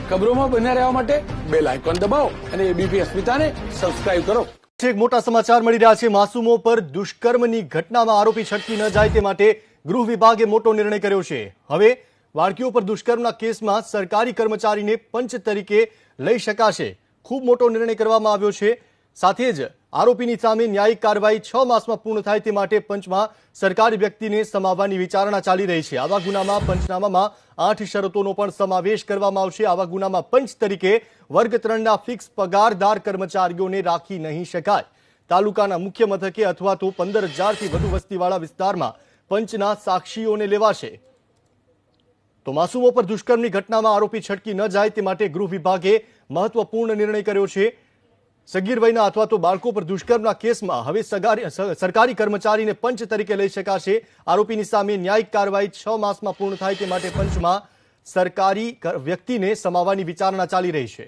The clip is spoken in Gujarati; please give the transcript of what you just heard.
ખબરોમાં બન્યા રહેવા માટે બેલ આઇકોન દબાવો અને એબીપી અસ્મિતાને સબસ્ક્રાઇબ કરો। એક મોટા સમાચાર મળી રહ્યા છે। માસૂમો પર દુષ્કર્મની ઘટનામાં આરોપી છટકી ન જાય તે માટે ગૃહ વિભાગે મોટો નિર્ણય કર્યો છે। હવે બાળકીઓ પર દુષ્કર્મના કેસમાં સરકારી કર્મચારીને પંચ તરીકે લઈ શકાશે। ખૂબ મોટો નિર્ણય કરવામાં આવ્યો છે। સાથે જ આરોપીની સામે ન્યાયિક કાર્યવાહી 6 માસમાં પૂર્ણ થાય તે માટે પંચમાં સરકારી વ્યક્તિને સમાવવાની વિચારણા ચાલી રહી છે। આવા ગુનામાં પંચનામામાં 8 શરતોનો પણ સમાવેશ કરવામાં આવશે। આવા ગુનામાં પંચ તરીકે વર્ગ 3ના ફિક્સ પગારદાર કર્મચારીઓને રાખી નહીં શકાય। તાલુકાના મુખ્ય મથકે અથવા તો 15,000થી વધુ વસ્તીવાળા વિસ્તારમાં પંચના સાક્ષીઓને લેવાશે। તો માસૂમો પર દુષ્કર્મની ઘટનામાં આરોપી છટકી ન જાય તે માટે ગૃહ વિભાગે મહત્વપૂર્ણ નિર્ણય કર્યો છે। સગીર વયના અથવા તો બાળકો પર દુષ્કર્મના કેસમાં હવે સરકારી કર્મચારીને પંચ તરીકે લઈ શકાશે। આરોપીની સામે ન્યાયિક કાર્યવાહી 6 માસમાં પૂર્ણ થાય તે માટે પંચમાં સરકારી વ્યક્તિને સમાવવાની વિચારણા ચાલી રહી છે।